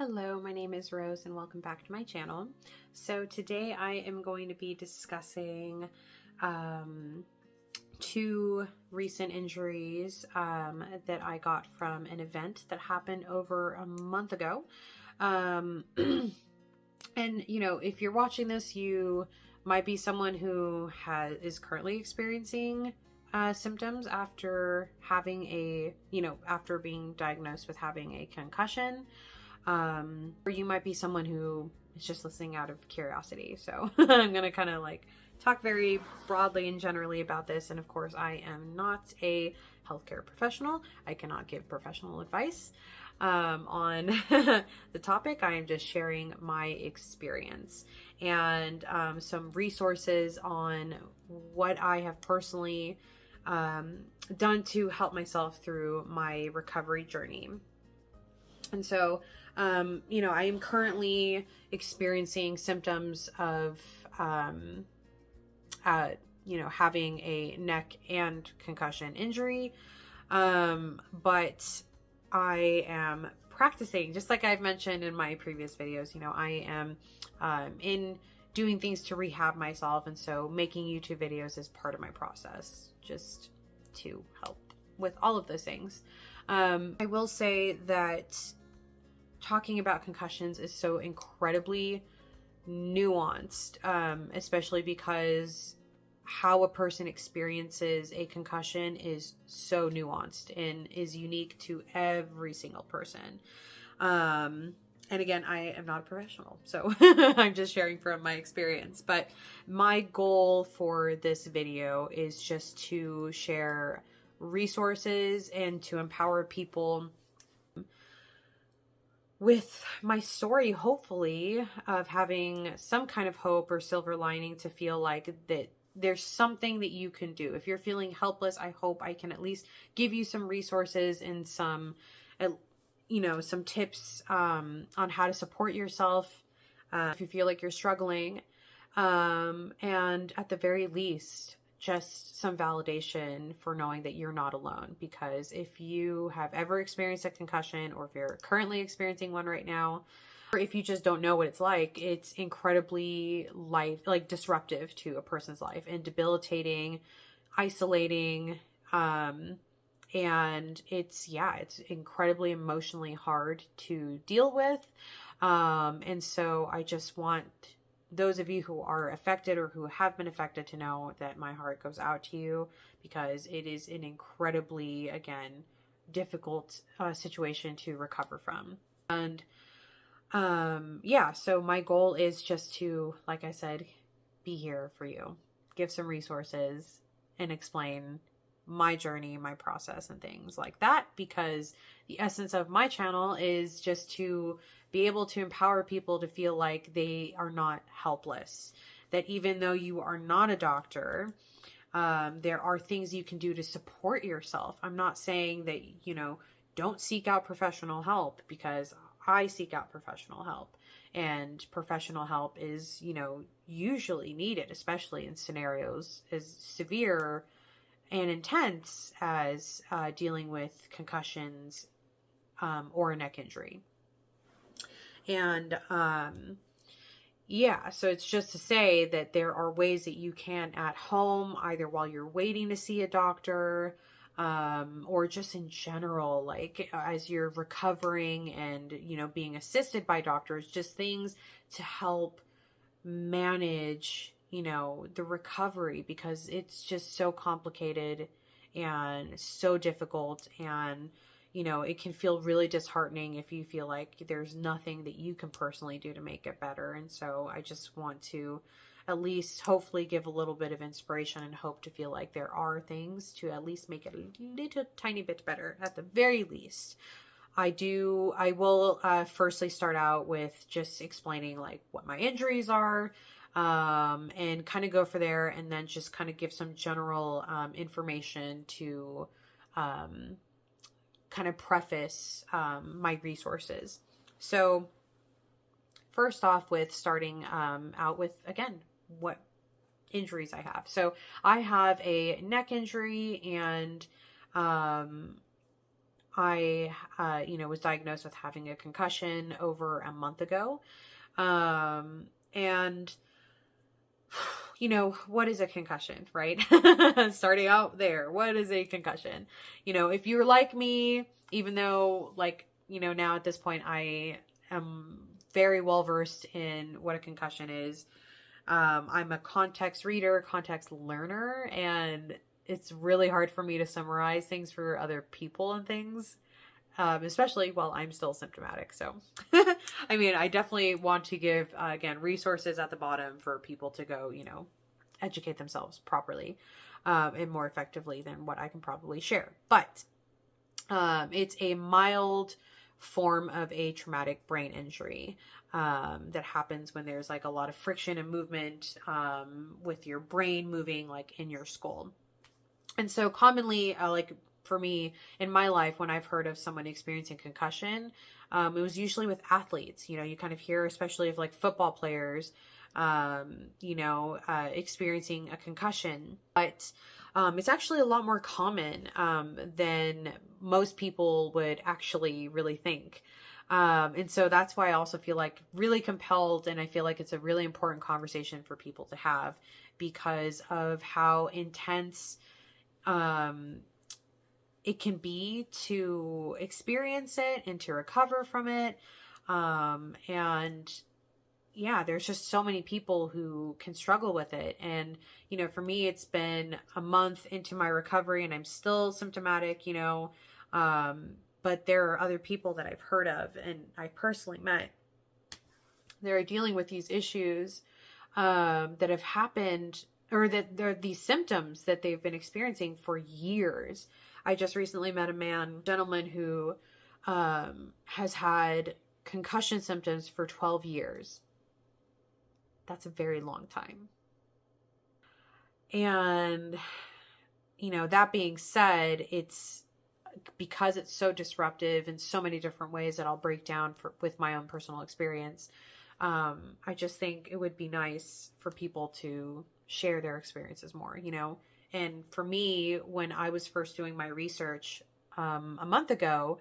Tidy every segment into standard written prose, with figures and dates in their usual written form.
Hello, my name is Rose and welcome back to my channel. So today I am going to be discussing two recent injuries that I got from an event that happened over a month ago. And if you're watching this, you might be someone who is currently experiencing symptoms after having after being diagnosed with having a concussion. Or you might be someone who is just listening out of curiosity. So I'm going to kind of talk very broadly and generally about this. And of course, I am not a healthcare professional. I cannot give professional advice on the topic. I am just sharing my experience and some resources on what I have personally done to help myself through my recovery journey. And so, I am currently experiencing symptoms of, having a neck and concussion injury. But I am practicing, just like I've mentioned in my previous videos, I am in doing things to rehab myself. And so making YouTube videos is part of my process, just to help with all of those things. I will say that talking about concussions is so incredibly nuanced, especially because how a person experiences a concussion is so nuanced and is unique to every single person. And again, I am not a professional, so I'm just sharing from my experience. But my goal for this video is just to share resources and to empower people with my story, hopefully, of having some kind of hope or silver lining to feel like that there's something that you can do. If you're feeling helpless, I hope I can at least give you some resources and some tips on how to support yourself if you feel like you're struggling. And at the very least, just some validation for knowing that you're not alone. Because if you have ever experienced a concussion, or if you're currently experiencing one right now, or if you just don't know what it's like, it's incredibly disruptive to a person's life and debilitating, isolating, and it's incredibly emotionally hard to deal with. And so I just want those of you who are affected or who have been affected to know that my heart goes out to you, because it is an incredibly, again, difficult situation to recover from. And so my goal is just to, like I said, be here for you, give some resources, and explain my journey, my process, and things like that, because the essence of my channel is just to be able to empower people to feel like they are not helpless, that even though you are not a doctor, there are things you can do to support yourself. I'm not saying that, don't seek out professional help, because I seek out professional help, and professional help is, usually needed, especially in scenarios as severe and intense as dealing with concussions or a neck injury. And so it's just to say that there are ways that you can at home, either while you're waiting to see a doctor, or just in general, as you're recovering and, being assisted by doctors, just things to help manage the recovery, because it's just so complicated and so difficult, and it can feel really disheartening if you feel like there's nothing that you can personally do to make it better. And so I just want to at least hopefully give a little bit of inspiration and hope to feel like there are things to at least make it a little tiny bit better at the very least. I will firstly start out with just explaining what my injuries are, and kind of go for there, and then just kind of give some general information to kind of preface my resources. So first off, with starting out with, again, what injuries I have. So I have a neck injury, and I, was diagnosed with having a concussion over a month ago. And what is a concussion, right? Starting out there, what is a concussion? If you're like me, even though now at this point I am very well versed in what a concussion is. I'm a context reader, context learner, and it's really hard for me to summarize things for other people and things, especially while I'm still symptomatic. So, I definitely want to give, again, resources at the bottom for people to go, educate themselves properly and more effectively than what I can probably share. But it's a mild form of a traumatic brain injury that happens when there's a lot of friction and movement with your brain moving in your skull. And so commonly, for me in my life, when I've heard of someone experiencing concussion, it was usually with athletes. You kind of hear, especially of football players, experiencing a concussion. But it's actually a lot more common than most people would actually really think. And so that's why I also feel really compelled, and I feel it's a really important conversation for people to have because of how intense it can be to experience it and to recover from it. And yeah, there's just so many people who can struggle with it. And, for me, it's been a month into my recovery and I'm still symptomatic, but there are other people that I've heard of and I personally met that are dealing with these issues that have happened, or that they're these symptoms that they've been experiencing for years. I just recently met a gentleman who has had concussion symptoms for 12 years. That's a very long time. And, that being said, it's because it's so disruptive in so many different ways that I'll break down with my own personal experience. I just think it would be nice for people to share their experiences more, And for me, when I was first doing my research a month ago,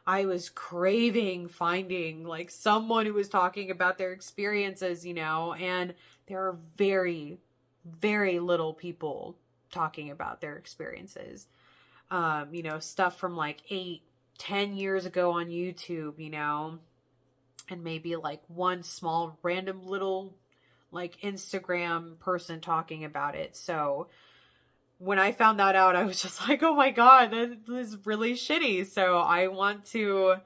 I was craving finding someone who was talking about their experiences, and there are very, very little people talking about their experiences. Stuff from 8-10 years ago on YouTube, and maybe one small random little Instagram person talking about it. So when I found that out, I was just oh my God, that is really shitty. So I want to,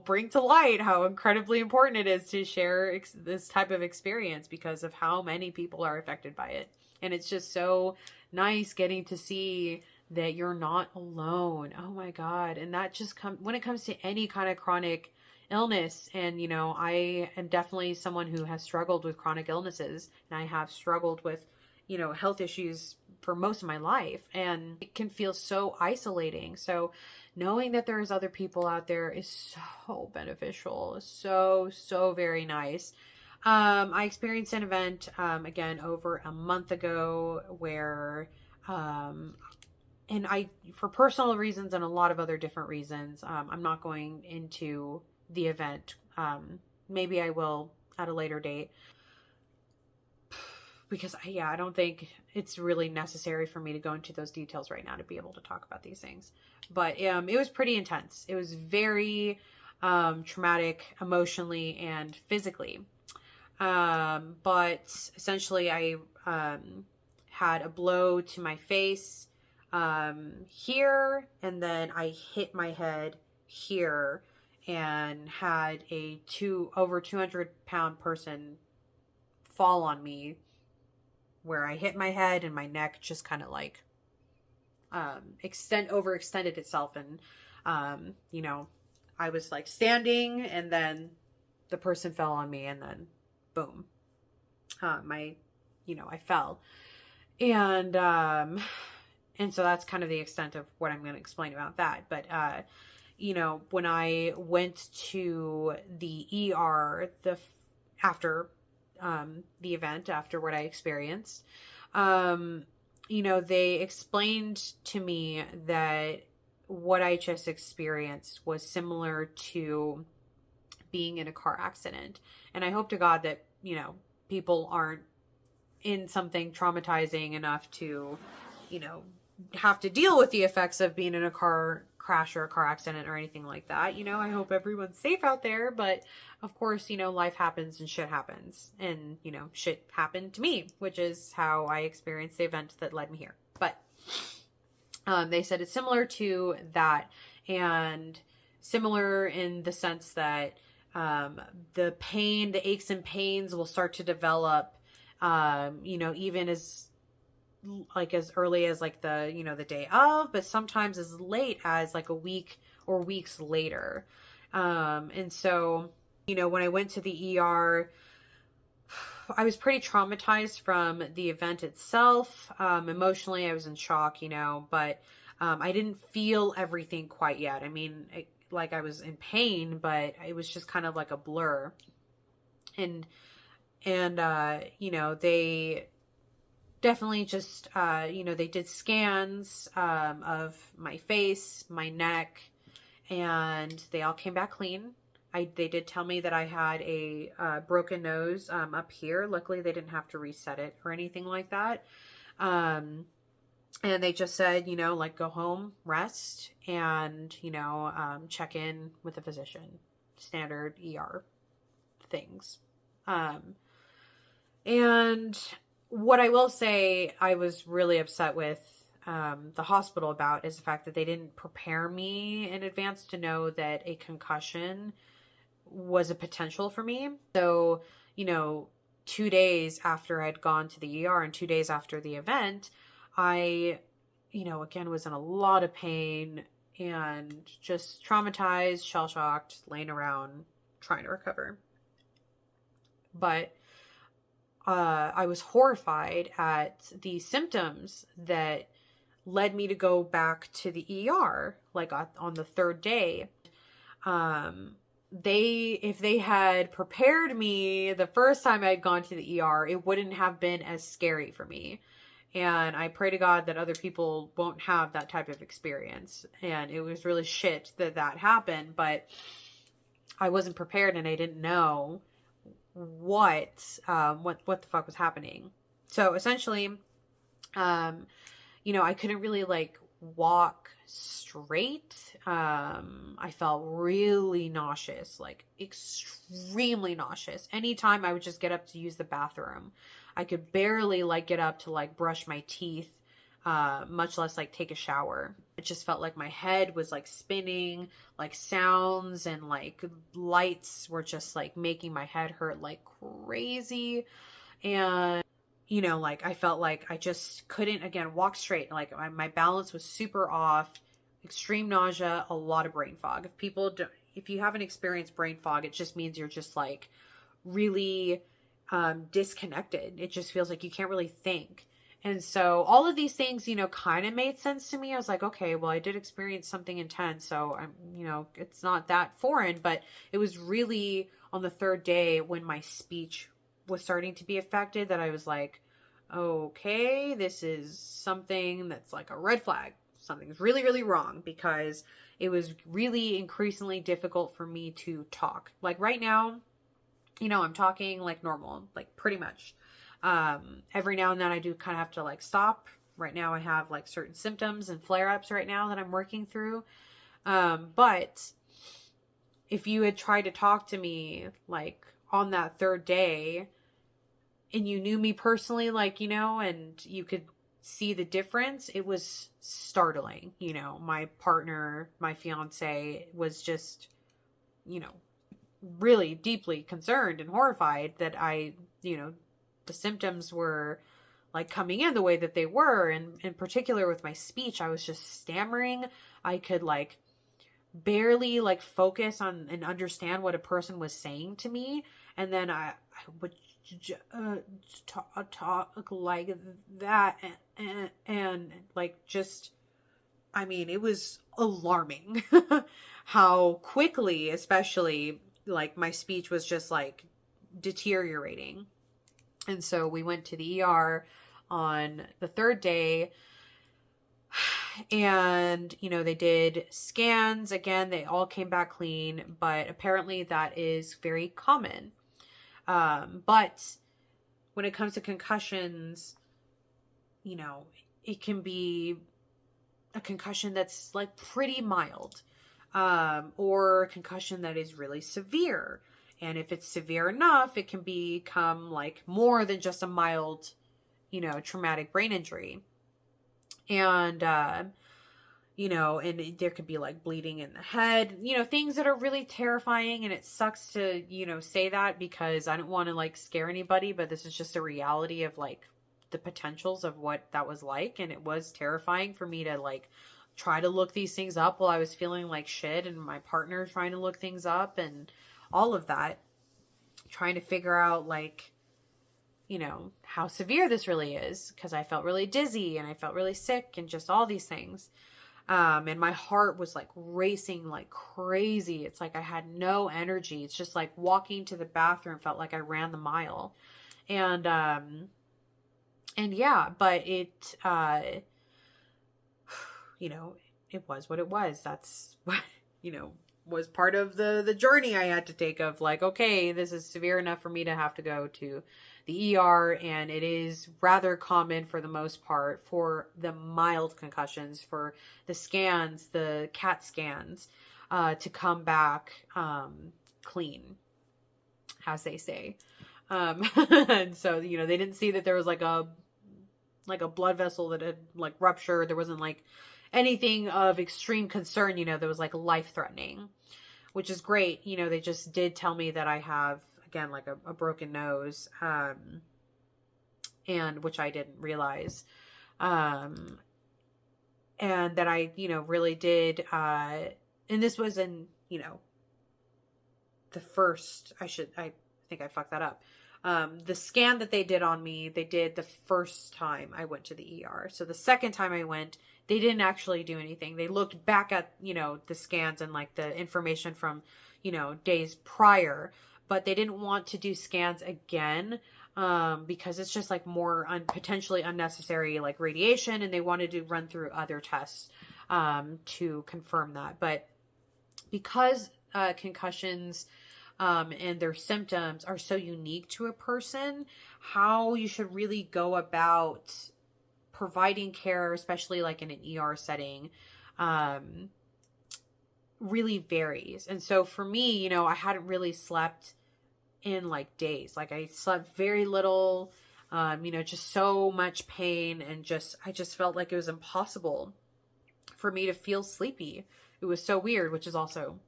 bring to light how incredibly important it is to share this type of experience because of how many people are affected by it. And it's just so nice getting to see that you're not alone. Oh my God. And that just when it comes to any kind of chronic illness. And, I am definitely someone who has struggled with chronic illnesses, and I have struggled with, health issues for most of my life, and it can feel so isolating. So knowing that there's other people out there is so beneficial. So, so very nice. I experienced an event, again, over a month ago where, and for personal reasons and a lot of other different reasons, I'm not going into the event. Maybe I will at a later date because I don't think it's really necessary for me to go into those details right now to be able to talk about these things. But it was pretty intense. It was very traumatic emotionally and physically. But essentially I had a blow to my face here, and then I hit my head here and had a over 200-pound person fall on me, where I hit my head and my neck just kind of overextended itself. And, I was standing, and then the person fell on me, and then boom, I fell. And so that's kind of the extent of what I'm going to explain about that. But, when I went to the ER after the event, after what I experienced, they explained to me that what I just experienced was similar to being in a car accident. And I hope to God that, people aren't in something traumatizing enough to, have to deal with the effects of being in a car crash or a car accident or anything like that. I hope everyone's safe out there, but of course, life happens and shit happens, and, shit happened to me, which is how I experienced the event that led me here. But they said it's similar to that, and similar in the sense that the pain, the aches and pains will start to develop, even as early as the day of, but sometimes as late as a week or weeks later. And so, when I went to the ER, I was pretty traumatized from the event itself. Emotionally, I was in shock, but I didn't feel everything quite yet. I mean, I was in pain, but it was just kind of like a blur. And they definitely just, they did scans of my face, my neck, and they all came back clean. They did tell me that I had a broken nose up here. Luckily, they didn't have to reset it or anything like that. And they just said, go home, rest, and, check in with a physician. Standard ER things. And what I will say I was really upset with the hospital about is the fact that they didn't prepare me in advance to know that a concussion was a potential for me. So, 2 days after I'd gone to the ER and 2 days after the event, I, again, was in a lot of pain and just traumatized, shell-shocked, laying around, trying to recover. But I was horrified at the symptoms that led me to go back to the ER, on the third day. If they had prepared me the first time I'd gone to the ER, it wouldn't have been as scary for me. And I pray to God that other people won't have that type of experience. And it was really shit that happened, but I wasn't prepared and I didn't know what the fuck was happening. So essentially, I couldn't really walk straight. I felt really nauseous, extremely nauseous. Anytime I would just get up to use the bathroom, I could barely get up to brush my teeth, much less take a shower. It just felt like my head was spinning, sounds and lights were just making my head hurt like crazy. And I felt like I just couldn't, again, walk straight. My balance was super off, extreme nausea, a lot of brain fog. If you haven't experienced brain fog, it just means you're just really disconnected. It just feels like you can't really think. And so all of these things, kind of made sense to me. I was like, okay, well, I did experience something intense. So I'm, it's not that foreign, but it was really on the third day when my speech was starting to be affected that I was like, okay, this is something that's a red flag. Something's really, really wrong, because it was really increasingly difficult for me to talk. Right now, I'm talking normal, pretty much. Every now and then I do kind of have to stop. Right now I have certain symptoms and flare-ups right now that I'm working through. But if you had tried to talk to me on that third day and you knew me personally, and you could see the difference, it was startling. My partner, my fiance, was just, really deeply concerned and horrified that I, the symptoms were coming in the way that they were. And in particular with my speech, I was just stammering. I could barely focus on and understand what a person was saying to me. And then I would talk like that. And just, I mean, it was alarming how quickly, especially my speech was just deteriorating. And so we went to the ER on the third day. And, they did scans. Again, they all came back clean, but apparently that is very common. But when it comes to concussions, it can be a concussion that's like pretty mild, or a concussion that is really severe. And if it's severe enough, it can become like more than just a mild, traumatic brain injury. And, and there could be like bleeding in the head, things that are really terrifying. And it sucks to, say that because I don't want to like scare anybody, but this is just a reality of like the potentials of what that was like. And it was terrifying for me to like try to look these things up while I was feeling like shit, and my partner trying to look things up and all of that, trying to figure out like, how severe this really is, because I felt really dizzy and I felt really sick and just all these things. And my heart was like racing like crazy. It's like I had no energy. It's just like walking to the bathroom felt like I ran the mile. And yeah, but it, it was what it was. That's what, was part of the journey I had to take of like, okay, this is severe enough for me to have to go to the ER. And it is rather common for the most part for the mild concussions, for the scans, the CAT scans, to come back, clean, as they say. And so, they didn't see that there was like a blood vessel that had like ruptured. There wasn't like anything of extreme concern, that was like life threatening, which is great. They just did tell me that I have, again, like a broken nose, and which I didn't realize. And that I, really did, and this was in, the first, I think I fucked that up. The scan that they did on me, they did the first time I went to the ER. So the second time I went, they didn't actually do anything. They looked back at, the scans and like the information from, days prior, but they didn't want to do scans again, because it's just like more potentially unnecessary, like radiation. And they wanted to run through other tests, to confirm that. But because, concussions, and their symptoms are so unique to a person, how you should really go about providing care, especially like in an ER setting, really varies. And so for me, I hadn't really slept in like days. Like I slept very little, just so much pain, and I just felt like it was impossible for me to feel sleepy. It was so weird, which is also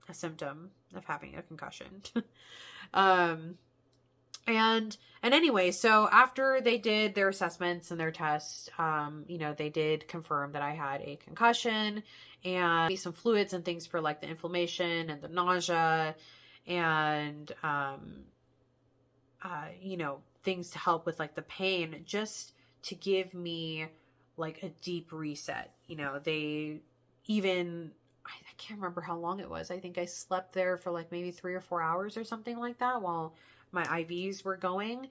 a symptom of having a concussion. And anyway, so after they did their assessments and their tests, they did confirm that I had a concussion, and some fluids and things for like the inflammation and the nausea, and, things to help with like the pain, just to give me like a deep reset. They even, I can't remember how long it was. I think I slept there for like maybe 3 or 4 hours or something like that while my IVs were going,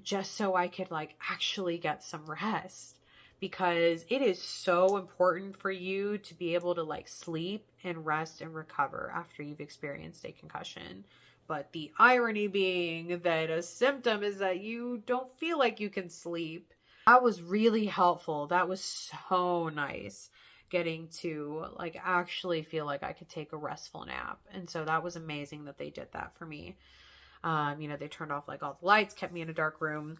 just so I could like actually get some rest, because it is so important for you to be able to like sleep and rest and recover after you've experienced a concussion. But the irony being that a symptom is that you don't feel like you can sleep. That was really helpful. That was so nice, getting to like actually feel like I could take a restful nap. And so that was amazing that they did that for me. They turned off like all the lights, kept me in a dark room.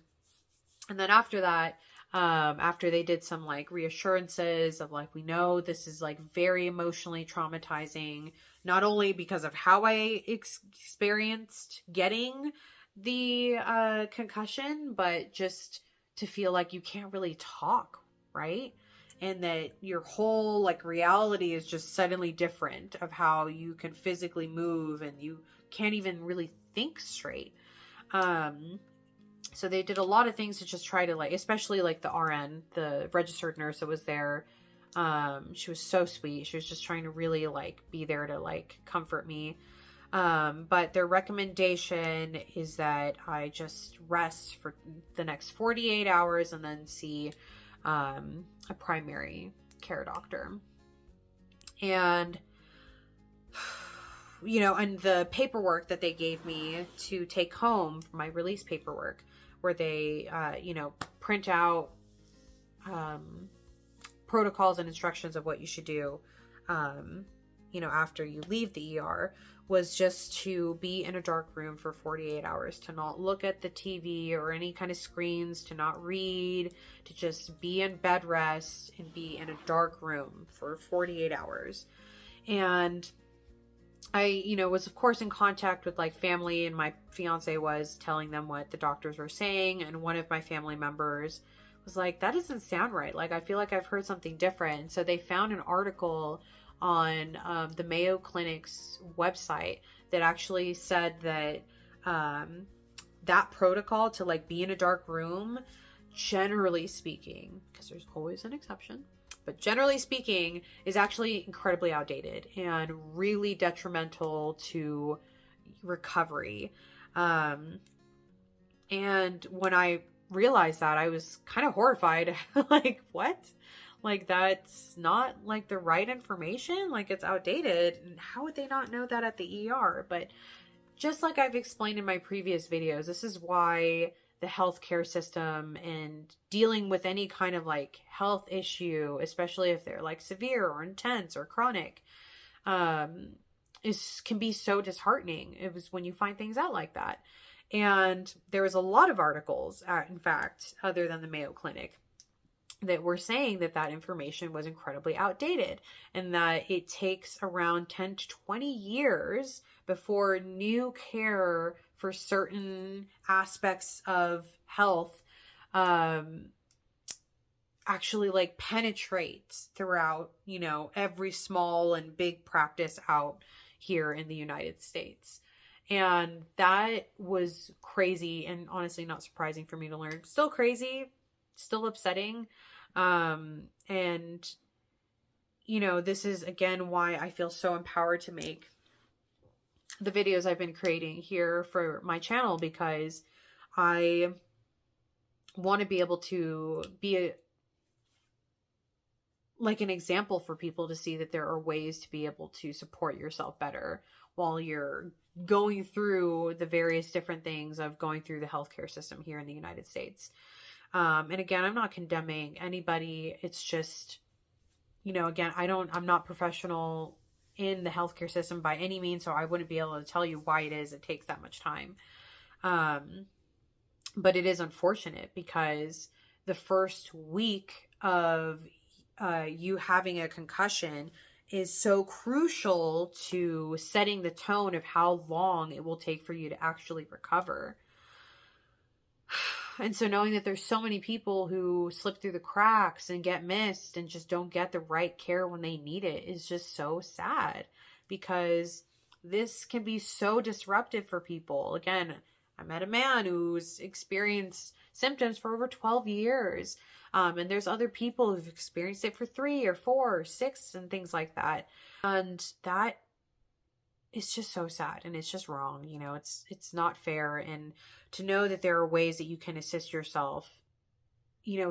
And then after that, after they did some like reassurances of like, we know this is like very emotionally traumatizing, not only because of how I experienced getting the concussion, but just to feel like you can't really talk, right? And that your whole like reality is just suddenly different of how you can physically move, and you can't even really think straight. So they did a lot of things to just try to like, especially like the RN, the registered nurse that was there. She was so sweet. She was just trying to really like be there to like comfort me. But their recommendation is that I just rest for the next 48 hours and then see a primary care doctor. And, and the paperwork that they gave me to take home, my release paperwork, where they, print out protocols and instructions of what you should do, after you leave the ER, was just to be in a dark room for 48 hours, to not look at the TV or any kind of screens, to not read, to just be in bed rest and be in a dark room for 48 hours. And I, was of course in contact with like family, and my fiance was telling them what the doctors were saying. And one of my family members was like, that doesn't sound right. Like, I feel like I've heard something different. And so they found an article on the Mayo Clinic's website that actually said that that protocol to like be in a dark room, generally speaking, because there's always an exception, but generally speaking, is actually incredibly outdated and really detrimental to recovery. And when I realized that, I was kind of horrified. Like, what? Like, that's not like the right information. Like, it's outdated. And how would they not know that at the ER? But just like I've explained in my previous videos, this is why the healthcare system and dealing with any kind of like health issue, especially if they're like severe or intense or chronic, can be so disheartening. It was when you find things out like that. And there was a lot of articles, in fact, other than the Mayo Clinic, that were saying that that information was incredibly outdated, and that it takes around 10 to 20 years before new care for certain aspects of health actually like penetrates throughout, every small and big practice out here in the United States. And that was crazy, and honestly not surprising for me to learn. Still crazy, still upsetting. And this is again why I feel so empowered to make the videos I've been creating here for my channel, because I want to be able to be like an example for people to see that there are ways to be able to support yourself better while you're going through the various different things of going through the healthcare system here in the United States. And again, I'm not condemning anybody. It's just, again, I'm not professional in the healthcare system by any means, so I wouldn't be able to tell you why it takes that much time. But it is unfortunate, because the first week of you having a concussion is so crucial to setting the tone of how long it will take for you to actually recover. And so knowing that there's so many people who slip through the cracks and get missed and just don't get the right care when they need it is just so sad, because this can be so disruptive for people. Again, I met a man who's experienced symptoms for over 12 years. And there's other people who've experienced it for 3 or 4 or 6 and things like that. And that is just so sad, and it's just wrong. It's not fair. And to know that there are ways that you can assist yourself,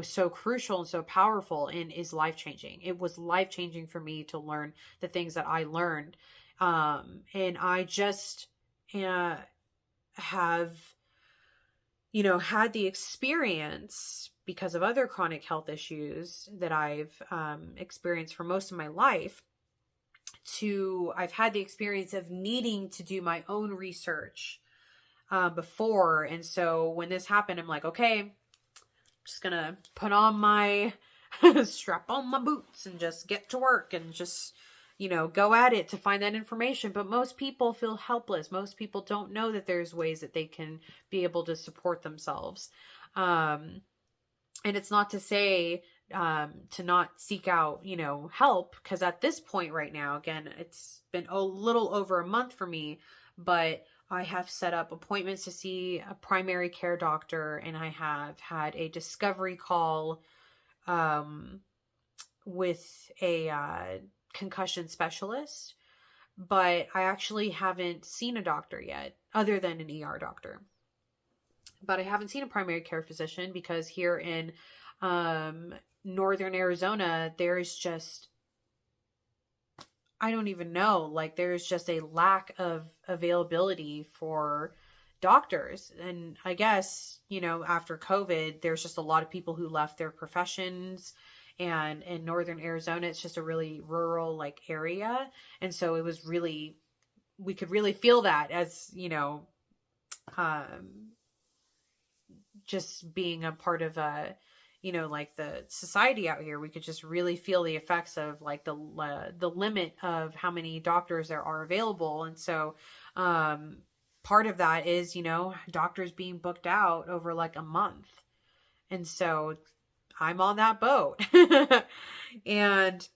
so crucial and so powerful, and is life-changing. It was life-changing for me to learn the things that I learned. And I just have, had the experience, because of other chronic health issues that I've experienced for most of my life, I've had the experience of needing to do my own research before. And so when this happened, I'm like, okay, I'm just gonna put on my strap on my boots and just get to work and just, go at it to find that information. But most people feel helpless. Most people don't know that there's ways that they can be able to support themselves. And it's not to say to not seek out, help, because at this point right now, again, it's been a little over a month for me, but I have set up appointments to see a primary care doctor, and I have had a discovery call with a concussion specialist, but I actually haven't seen a doctor yet, other than an ER doctor. But I haven't seen a primary care physician, because here in Northern Arizona, there's just, I don't even know, like there's just a lack of availability for doctors. And I guess, after COVID, there's just a lot of people who left their professions. And in Northern Arizona, it's just a really rural like area. And so it was really, we could really feel that as, um, just being a part of like the society out here, we could just really feel the effects of like the limit of how many doctors there are available. And so part of that is, doctors being booked out over like a month. And so I'm on that boat. and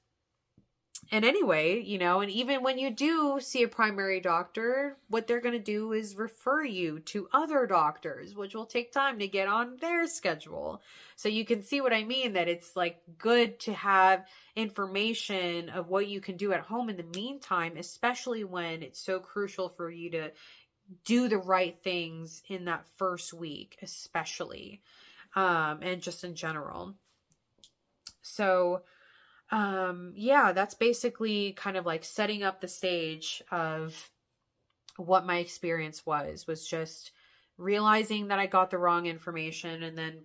and anyway, and even when you do see a primary doctor, what they're going to do is refer you to other doctors, which will take time to get on their schedule. So you can see what I mean, that it's like good to have information of what you can do at home in the meantime, especially when it's so crucial for you to do the right things in that first week, especially, and just in general. So, yeah, that's basically kind of like setting up the stage of what my experience was just realizing that I got the wrong information, and then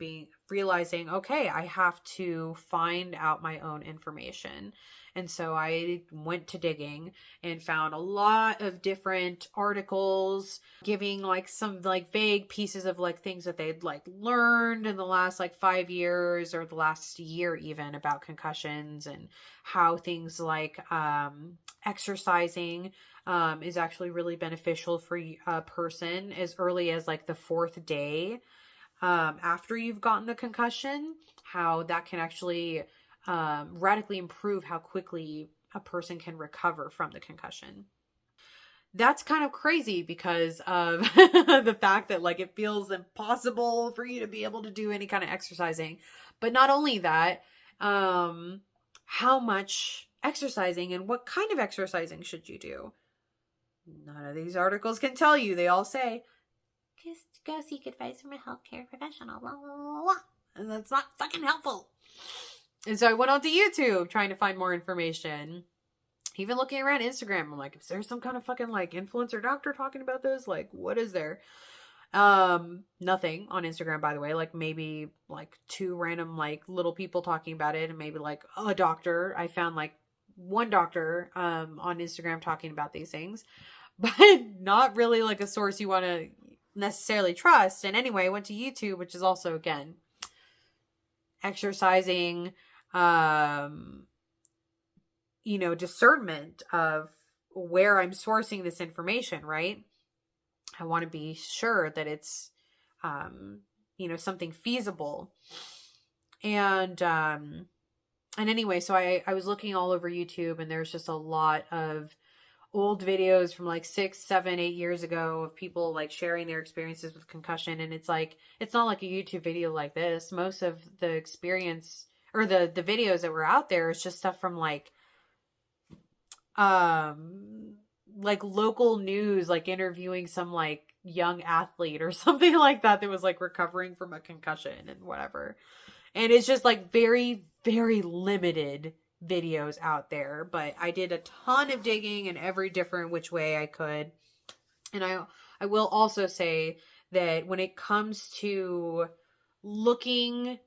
realizing, okay, I have to find out my own information. And so I went to digging and found a lot of different articles giving like some like vague pieces of like things that they'd like learned in the last like 5 years or the last year even about concussions, and how things like exercising is actually really beneficial for a person as early as like the fourth day after you've gotten the concussion, how that can actually radically improve how quickly a person can recover from the concussion. That's kind of crazy because of the fact that like it feels impossible for you to be able to do any kind of exercising. But not only that, how much exercising and what kind of exercising should you do? None of these articles can tell you. They all say, just go seek advice from a healthcare professional, blah, blah, blah, blah. And that's not fucking helpful. And so I went onto YouTube trying to find more information. Even looking around Instagram, I'm like, is there some kind of fucking like influencer doctor talking about this? Like, what is there? Nothing on Instagram, by the way. Like maybe like 2 random like little people talking about it, and maybe like a doctor. I found like 1 doctor on Instagram talking about these things, but not really like a source you want to necessarily trust. And anyway, I went to YouTube, which is also, again, exercising, discernment of where I'm sourcing this information, right? I want to be sure that it's, something feasible. And anyway, so I was looking all over YouTube, and there's just a lot of old videos from like 6, 7, 8 years ago of people like sharing their experiences with concussion. And it's like, it's not like a YouTube video like this. Most of the experience or the videos that were out there is just stuff from like local news, like interviewing some like young athlete or something like that was like recovering from a concussion and whatever. And it's just like very, very limited videos out there. But I did a ton of digging in every different which way I could. And I will also say that when it comes to looking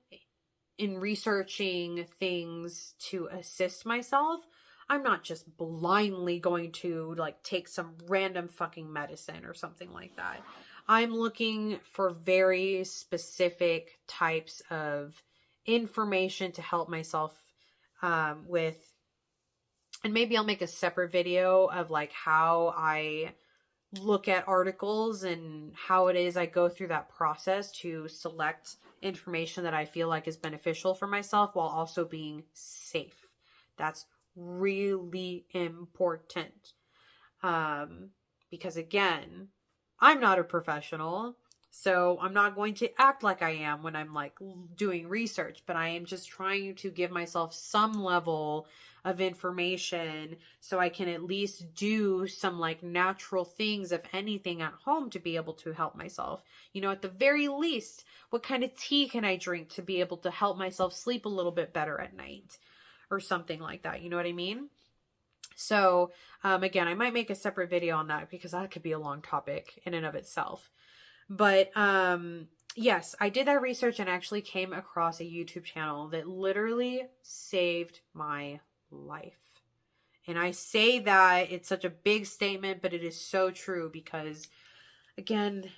and researching things to assist myself, I'm not just blindly going to like take some random fucking medicine or something like that. I'm looking for very specific types of information to help myself with, and maybe I'll make a separate video of like how I look at articles and how it is I go through that process to select information that I feel like is beneficial for myself while also being safe. That's really important. Because again, I'm not a professional, so I'm not going to act like I am when I'm like doing research, but I am just trying to give myself some level of information so I can at least do some like natural things, if anything, at home to be able to help myself. You know, at the very least, what kind of tea can I drink to be able to help myself sleep a little bit better at night or something like that? You know what I mean? So, again, I might make a separate video on that because that could be a long topic in and of itself. But, yes, I did that research and actually came across a YouTube channel that literally saved my life. And I say that it's such a big statement, but it is so true because, again,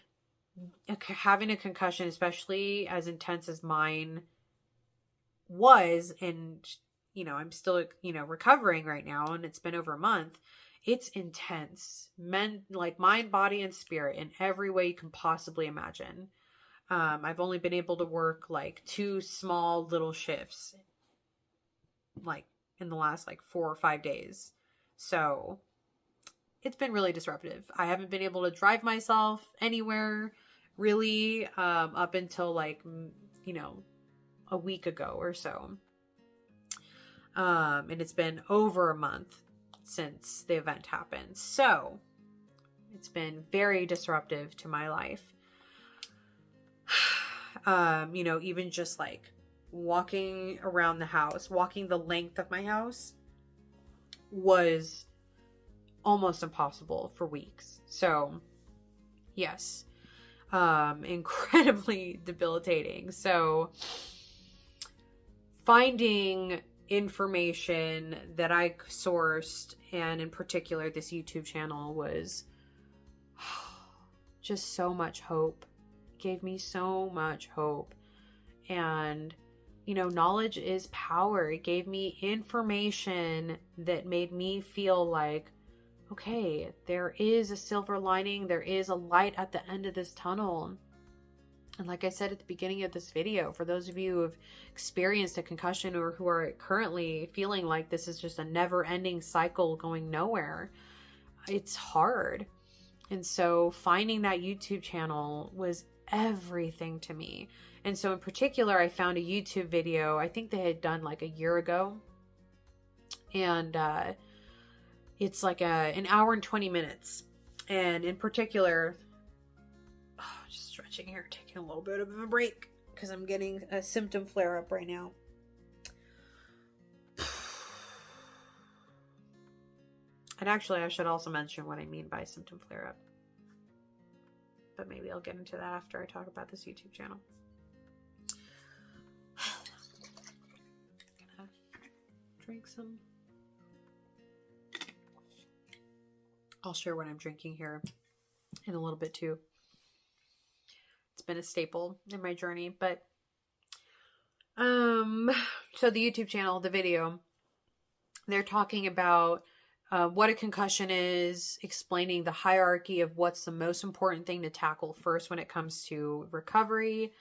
having a concussion, especially as intense as mine was, and you know, I'm still, you know, recovering right now, and it's been over a month. It's intense, like mind, body, and spirit in every way you can possibly imagine. I've only been able to work like 2 small little shifts, like in the last like 4 or 5 days. So it's been really disruptive. I haven't been able to drive myself anywhere really, up until like, you know, a week ago or so. And it's been over a month since the event happened. So it's been very disruptive to my life. You know, even just like walking around the house, walking the length of my house was almost impossible for weeks. So yes, incredibly debilitating. So finding information that I sourced, and in particular this YouTube channel, was just so much hope. It gave me so much hope. And you know, knowledge is power. It gave me information that made me feel like, okay, there is a silver lining, there is a light at the end of this tunnel. And like I said at the beginning of this video, for those of you who have experienced a concussion or who are currently feeling like this is just a never-ending cycle going nowhere, it's hard. And so finding that YouTube channel was everything to me. And so in particular, I found a YouTube video, I think they had done like a year ago. And it's like an hour and 20 minutes. And in particular, just stretching here, taking a little bit of a break because I'm getting a symptom flare up right now. And actually, I should also mention what I mean by symptom flare up. But maybe I'll get into that after I talk about this YouTube channel. Gonna drink some. I'll share what I'm drinking here in a little bit too. It's been a staple in my journey, but so the YouTube channel, the video, they're talking about what a concussion is, explaining the hierarchy of what's the most important thing to tackle first when it comes to recovery,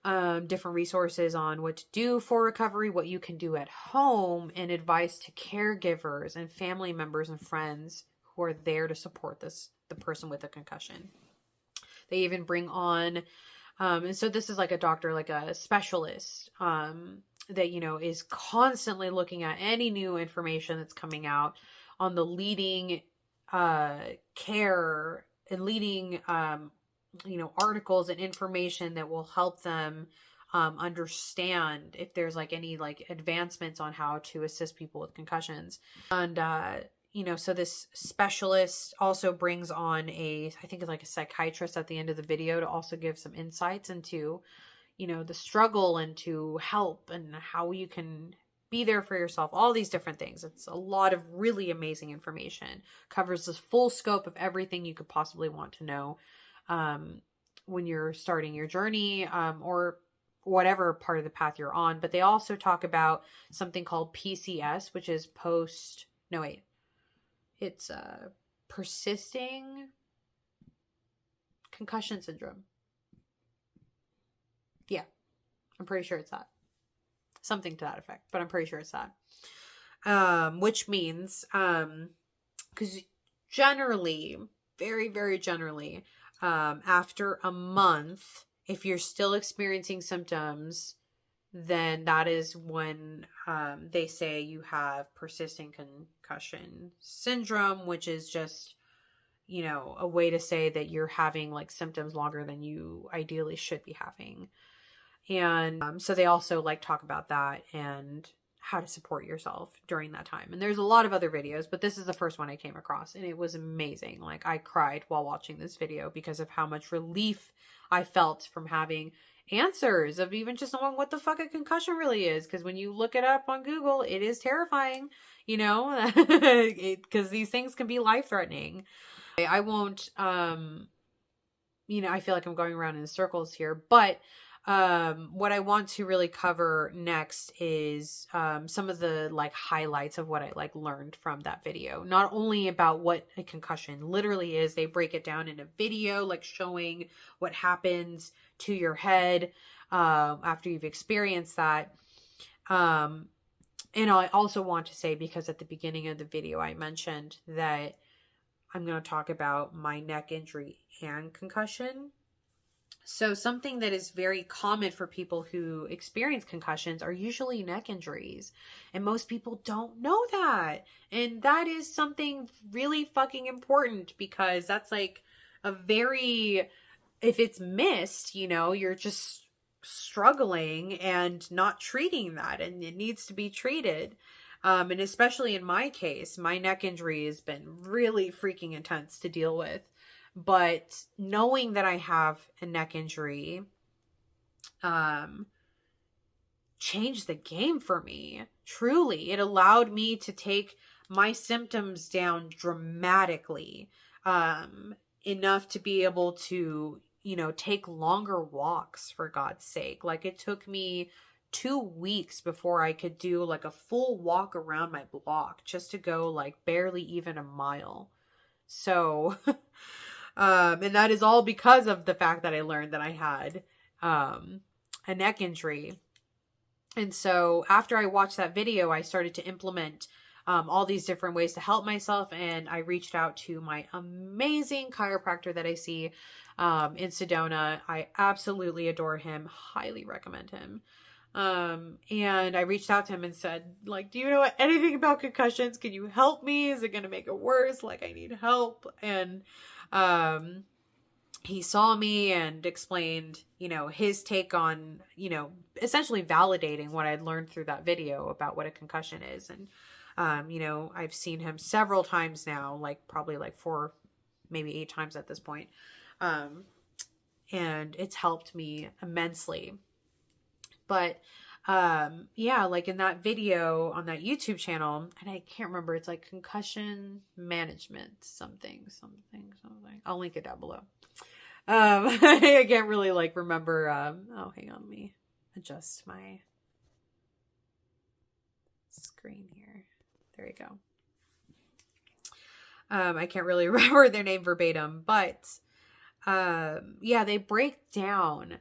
different resources on what to do for recovery, what you can do at home, and advice to caregivers and family members and friends who are there to support the person with a concussion. They even bring on, and so this is like a doctor, like a specialist, that, you know, is constantly looking at any new information that's coming out on the leading, care and leading, you know, articles and information that will help them, understand if there's like any like advancements on how to assist people with concussions. And, you know, so this specialist also brings on I think it's like a psychiatrist at the end of the video to also give some insights into, you know, the struggle and to help and how you can be there for yourself, all these different things. It's a lot of really amazing information, covers the full scope of everything you could possibly want to know, when you're starting your journey, or whatever part of the path you're on. But they also talk about something called PCS, which is it's persisting concussion syndrome. Yeah, I'm pretty sure it's that. Something to that effect, but I'm pretty sure it's that. Which means, because generally, very, very generally, after a month, if you're still experiencing symptoms, then that is when they say you have persistent concussion syndrome, which is just, you know, a way to say that you're having like symptoms longer than you ideally should be having. And so they also like talk about that and how to support yourself during that time. And there's a lot of other videos, but this is the first one I came across, and it was amazing. Like, I cried while watching this video because of how much relief I felt from having answers of even just knowing what the fuck a concussion really is. Because when you look it up on Google, it is terrifying, you know, because these things can be life threatening. I won't, you know, I feel like I'm going around in circles here, but what I want to really cover next is some of the like highlights of what I like learned from that video. Not only about what a concussion literally is, they break it down in a video, like showing what happens to your head after you've experienced that. And I also want to say, because at the beginning of the video I mentioned that I'm going to talk about my neck injury and concussion. So something that is very common for people who experience concussions are usually neck injuries. And most people don't know that. And that is something really fucking important, because that's like a very, if it's missed, you know, you're just struggling and not treating that, and it needs to be treated. And especially in my case, my neck injury has been really freaking intense to deal with. But knowing that I have a neck injury changed the game for me. Truly, it allowed me to take my symptoms down dramatically, enough to be able to, you know, take longer walks, for God's sake. Like, it took me 2 weeks before I could do like a full walk around my block, just to go like barely even a mile. So, and that is all because of the fact that I learned that I had a neck injury. And so after I watched that video, I started to implement all these different ways to help myself. And I reached out to my amazing chiropractor that I see in Sedona. I absolutely adore him. Highly recommend him. And I reached out to him and said, like, do you know anything about concussions? Can you help me? Is it going to make it worse? Like, I need help. And he saw me and explained, you know, his take on, you know, essentially validating what I'd learned through that video about what a concussion is. And, you know, I've seen him several times now, like probably like 4, maybe 8 times at this point. And it's helped me immensely. But, yeah, like in that video on that YouTube channel, and I can't remember, it's like concussion management, something. I'll link it down below. I can't really like remember, oh, hang on, let me adjust my screen here. There you go. I can't really remember their name verbatim, but, yeah, they break down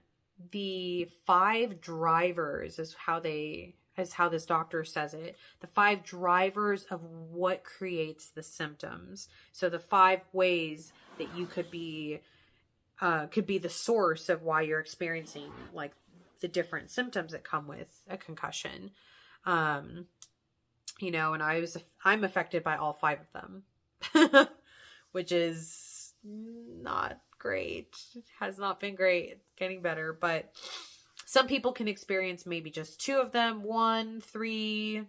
the 5 drivers is how this doctor says it, the 5 drivers of what creates the symptoms. So the 5 ways that you could be the source of why you're experiencing like the different symptoms that come with a concussion. You know, and I'm affected by all 5 of them, which is not great. It has not been great. It's getting better, but some people can experience maybe just 2 of them, 1, 3,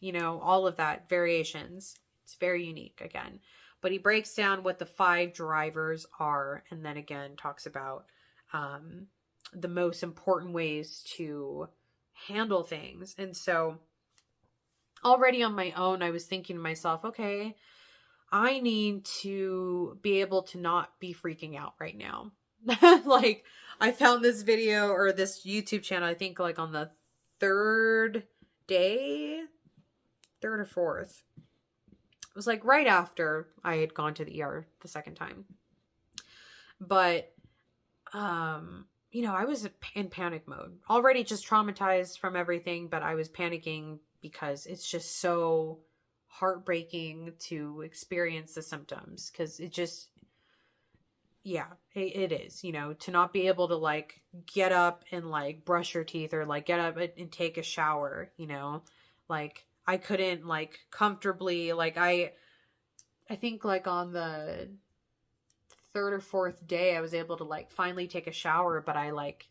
you know, all of that, variations. It's very unique again. But he breaks down what the 5 drivers are, and then again talks about the most important ways to handle things. And so already on my own, I was thinking to myself, okay, I need to be able to not be freaking out right now. Like, I found this video or this YouTube channel, I think like on the 3rd day, 3rd or 4th. It was like right after I had gone to the ER the 2nd time. But, you know, I was in panic mode. Already just traumatized from everything, but I was panicking because it's just so heartbreaking to experience the symptoms, because it just, yeah, it is, to not be able to like get up and like brush your teeth or like get up and take a shower, like I couldn't like comfortably, like I think like on the third or fourth day I was able to like finally take a shower, but I like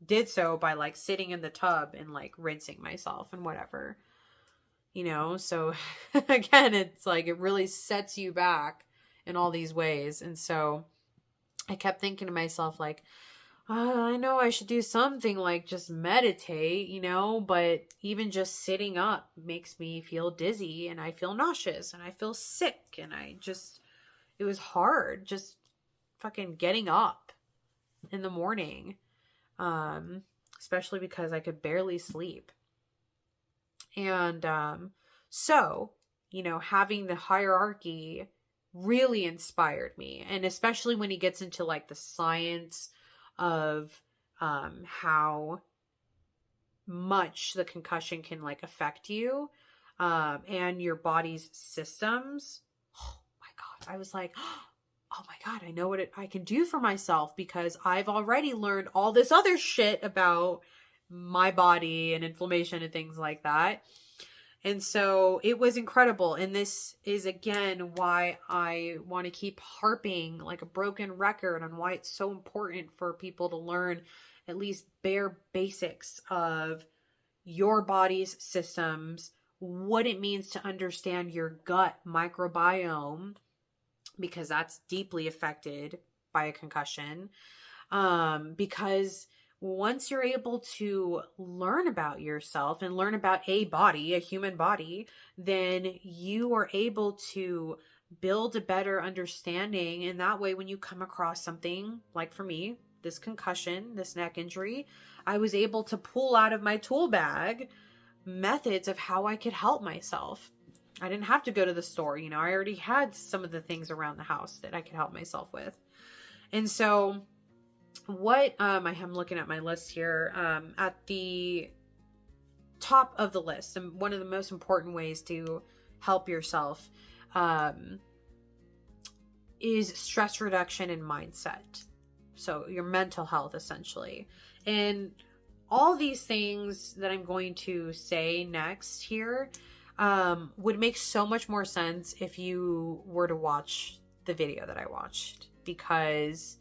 did so by like sitting in the tub and like rinsing myself and whatever, so again, it's like it really sets you back in all these ways. And so I kept thinking to myself, like, I know I should do something like just meditate, but even just sitting up makes me feel dizzy and I feel nauseous and I feel sick. And it was hard just fucking getting up in the morning, especially because I could barely sleep. And so, having the hierarchy really inspired me. And especially when he gets into like the science of how much the concussion can like affect you and your body's systems. Oh my God. I was like, oh my God, I know what I can do for myself because I've already learned all this other shit about my body and inflammation and things like that. And so it was incredible. And this is, again, why I want to keep harping like a broken record on why it's so important for people to learn at least bare basics of your body's systems, what it means to understand your gut microbiome, because that's deeply affected by a concussion. Because once you're able to learn about yourself and learn about a human body, then you are able to build a better understanding. And that way, when you come across something like for me, this concussion, this neck injury, I was able to pull out of my tool bag methods of how I could help myself. I didn't have to go to the store. I already had some of the things around the house that I could help myself with. And so what I'm looking at my list here, at the top of the list, and one of the most important ways to help yourself is stress reduction and mindset. So your mental health, essentially. And all these things that I'm going to say next here would make so much more sense if you were to watch the video that I watched, because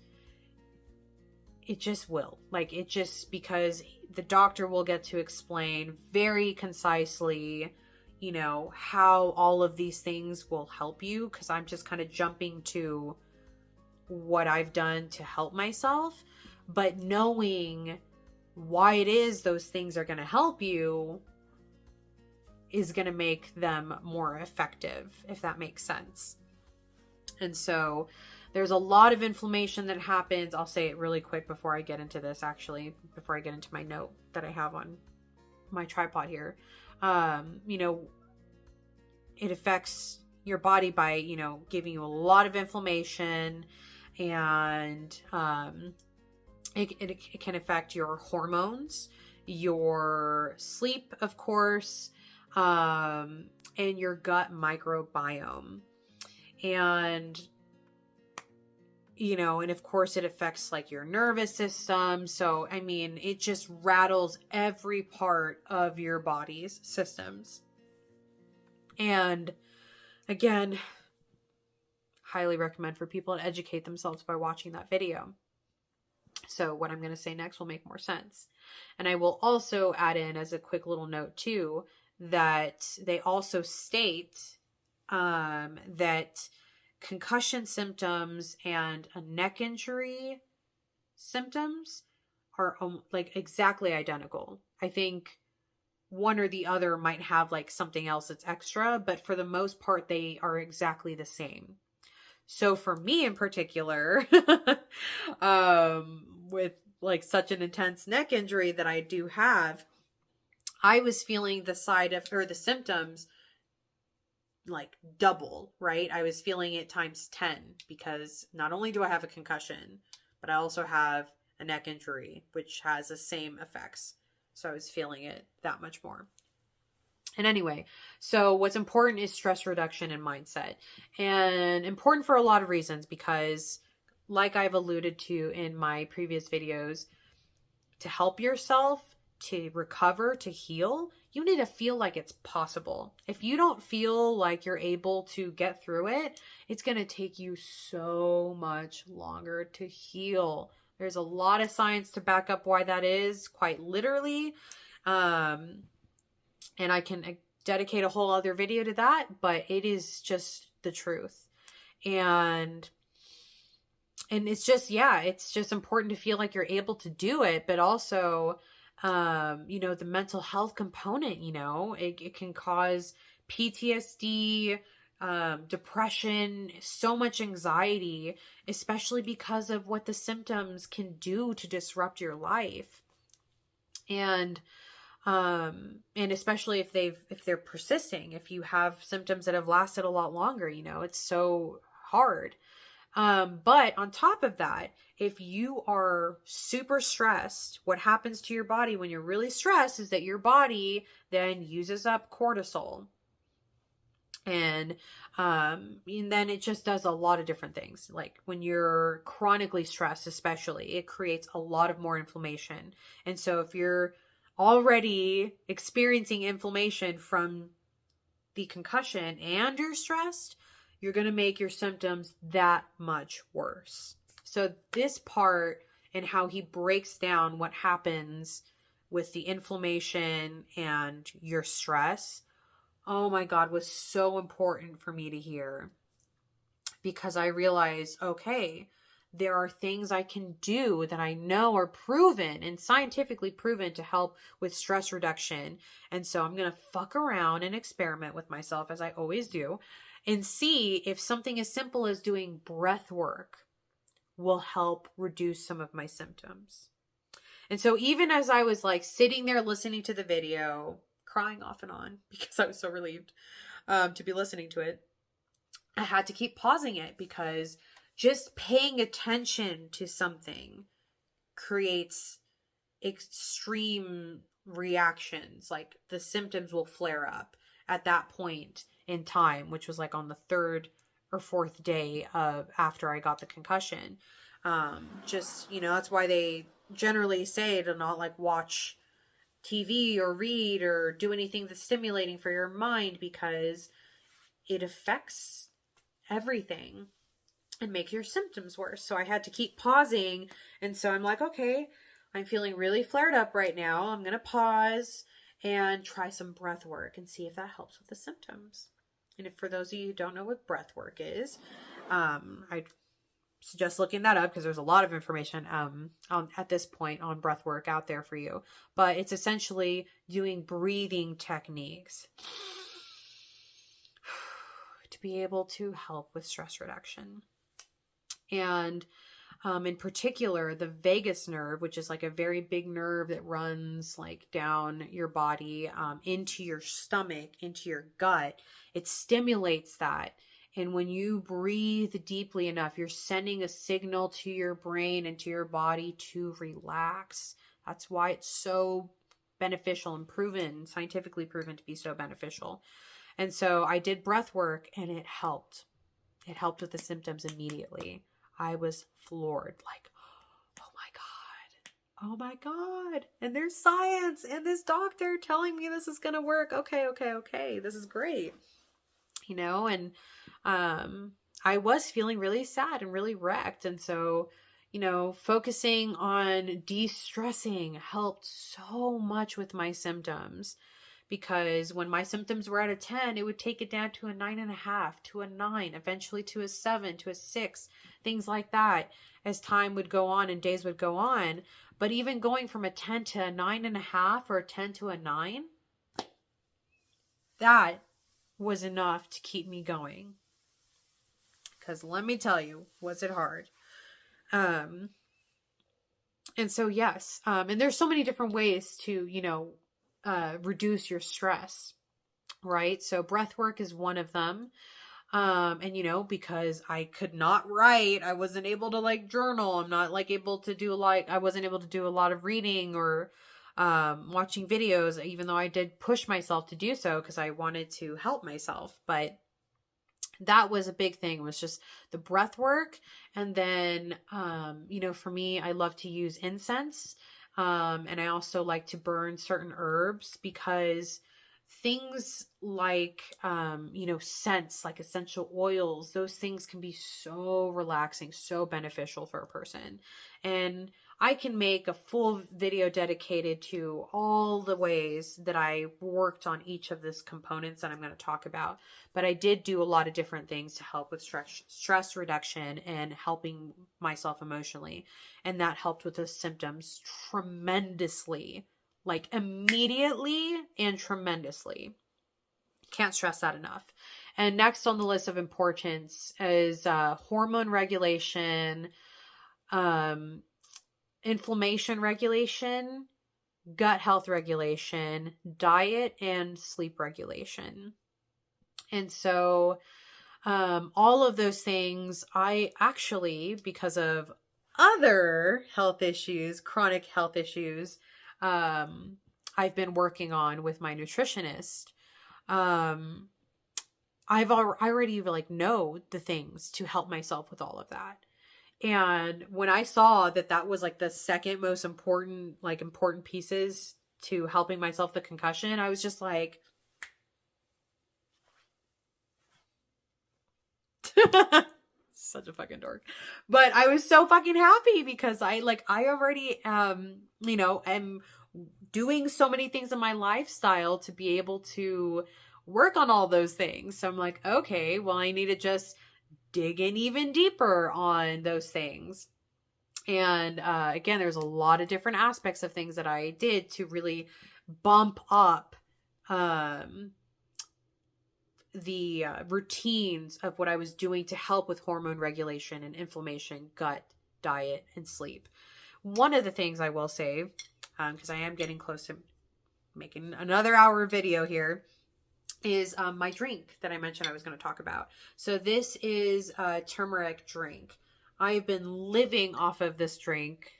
it just will. Because the doctor will get to explain very concisely, how all of these things will help you, because I'm just kind of jumping to what I've done to help myself. But knowing why it is those things are going to help you is going to make them more effective, if that makes sense. And so there's a lot of inflammation that happens. I'll say it really quick before I get into this, actually, before I get into my note that I have on my tripod here. It affects your body by, giving you a lot of inflammation, and it can affect your hormones, your sleep, of course, and your gut microbiome. And and of course it affects like your nervous system. So, it just rattles every part of your body's systems. And again, highly recommend for people to educate themselves by watching that video. So what I'm going to say next will make more sense. And I will also add in as a quick little note too, that they also state that concussion symptoms and a neck injury symptoms are like exactly identical. I think one or the other might have like something else that's extra, but for the most part, they are exactly the same. So for me in particular, with like such an intense neck injury that I do have, I was feeling the symptoms like double, right? I was feeling it times 10, because not only do I have a concussion, but I also have a neck injury, which has the same effects. So I was feeling it that much more. And anyway, so what's important is stress reduction and mindset. And important for a lot of reasons, because like I've alluded to in my previous videos, to help yourself to recover, to heal, you need to feel like it's possible. If you don't feel like you're able to get through it, it's going to take you so much longer to heal. There's a lot of science to back up why that is, quite literally. And I can dedicate a whole other video to that, but it is just the truth. And it's just, yeah, it's just important to feel like you're able to do it, but also, the mental health component, it can cause PTSD, depression, so much anxiety, especially because of what the symptoms can do to disrupt your life. And especially if they're persisting, if you have symptoms that have lasted a lot longer, it's so hard. But on top of that, if you are super stressed, what happens to your body when you're really stressed is that your body then uses up cortisol. And then it just does a lot of different things. Like when you're chronically stressed, especially, it creates a lot of more inflammation. And so if you're already experiencing inflammation from the concussion and you're stressed, you're going to make your symptoms that much worse. So this part and how he breaks down what happens with the inflammation and your stress, oh my God, was so important for me to hear, because I realized, okay, there are things I can do that I know are proven and scientifically proven to help with stress reduction. And so I'm going to fuck around and experiment with myself, as I always do, and see if something as simple as doing breath work will help reduce some of my symptoms. And so even as I was like sitting there listening to the video, crying off and on because I was so relieved to be listening to it, I had to keep pausing it, because just paying attention to something creates extreme reactions. Like the symptoms will flare up at that point in time, which was like on the third or fourth day of after I got the concussion. That's why they generally say to not like watch TV or read or do anything that's stimulating for your mind, because it affects everything and make your symptoms worse. So I had to keep pausing. And so I'm like, okay, I'm feeling really flared up right now. I'm going to pause and try some breath work and see if that helps with the symptoms. And if, for those of you who don't know what breath work is, I'd suggest looking that up, because there's a lot of information at this point on breath work out there for you. But it's essentially doing breathing techniques to be able to help with stress reduction. And in particular, the vagus nerve, which is like a very big nerve that runs like down your body, into your stomach, into your gut, it stimulates that. And when you breathe deeply enough, you're sending a signal to your brain and to your body to relax. That's why it's so beneficial and scientifically proven to be so beneficial. And so I did breath work and it helped. It helped with the symptoms immediately. I was floored, like, oh my God. And there's science and this doctor telling me this is going to work. Okay. This is great. And I was feeling really sad and really wrecked. And so, focusing on de-stressing helped so much with my symptoms, because when my symptoms were at a 10, it would take it down to a 9.5, to a 9, eventually to a 7, to a 6, things like that as time would go on and days would go on. But even going from a 10 to a 9.5 or a 10 to a 9, that was enough to keep me going. Because let me tell you, was it hard? And so, yes. And there's so many different ways to, reduce your stress, right? So breath work is one of them. And because I could not write, I wasn't able to like journal. I'm not like able to do I wasn't able to do a lot of reading or watching videos, even though I did push myself to do so because I wanted to help myself. But That was a big thing, was just the breath work. And then, for me, I love to use incense. And I also like to burn certain herbs, because things like, scents, like essential oils, those things can be so relaxing, so beneficial for a person. And I can make a full video dedicated to all the ways that I worked on each of these components that I'm going to talk about. But I did do a lot of different things to help with stress reduction and helping myself emotionally. And that helped with the symptoms tremendously, like immediately and tremendously. Can't stress that enough. And next on the list of importance is hormone regulation, inflammation regulation, gut health regulation, diet, and sleep regulation. And so all of those things, I actually, because of other health issues, chronic health issues, I've been working on with my nutritionist. I already like know the things to help myself with all of that. And when I saw that was like the second most important pieces to helping myself the concussion, I was just like, such a fucking dork. But I was so fucking happy because I already, am doing so many things in my lifestyle to be able to work on all those things. So I'm like, okay, well, I need to just dig in even deeper on those things. And again, there's a lot of different aspects of things that I did to really bump up the routines of what I was doing to help with hormone regulation and inflammation, gut, diet, and sleep. One of the things I will say, because I am getting close to making another hour video here, is my drink that I mentioned I was going to talk about. So this is a turmeric drink. I've been living off of this drink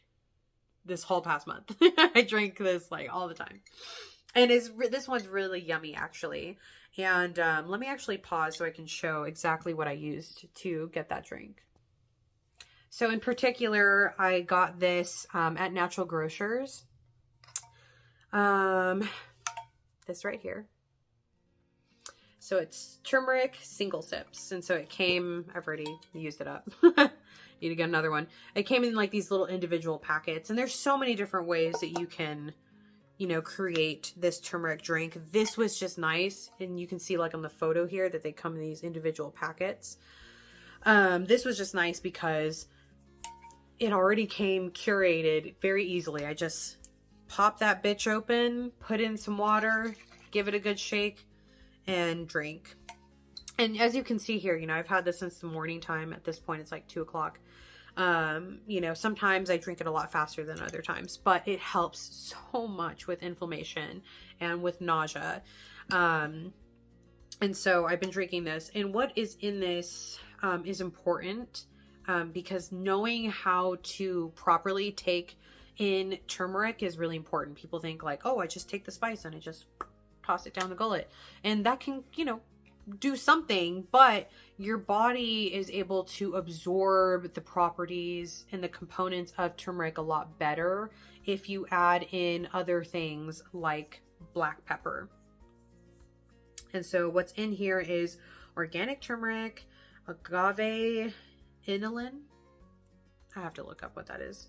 this whole past month. I drink this like all the time. And this one's really yummy, actually. And let me actually pause so I can show exactly what I used to get that drink. So in particular, I got this at Natural Grocers. This right here. So it's turmeric single sips. And so it came, I've already used it up. Need to get another one. It came in like these little individual packets. And there's so many different ways that you can, create this turmeric drink. This was just nice. And you can see like on the photo here that they come in these individual packets. This was just nice because it already came curated very easily. I just pop that bitch open, put in some water, give it a good shake, and drink. And as you can see here, I've had this since the morning time. At this point, it's like 2 o'clock. Sometimes I drink it a lot faster than other times, but it helps so much with inflammation and with nausea. And so I've been drinking this, and what is in this is important because knowing how to properly take in turmeric is really important. People think like, oh, I just take the spice and I just toss it down the gullet, and that can, do something, but your body is able to absorb the properties and the components of turmeric a lot better if you add in other things like black pepper. And so what's in here is organic turmeric, agave inulin. I have to look up what that is.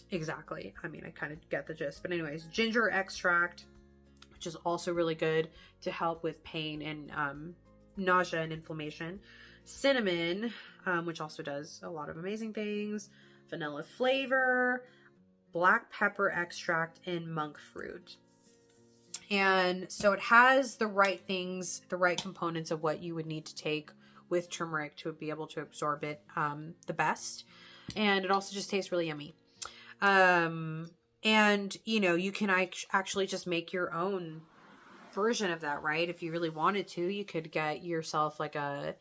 Exactly. I mean, I kind of get the gist, but anyways, ginger extract, which is also really good to help with pain and nausea and inflammation. Cinnamon, which also does a lot of amazing things. Vanilla flavor, black pepper extract, and monk fruit. And so it has the right things, the right components of what you would need to take with turmeric to be able to absorb it the best. And it also just tastes really yummy. And, you can actually just make your own version of that, right? If you really wanted to, you could get yourself like the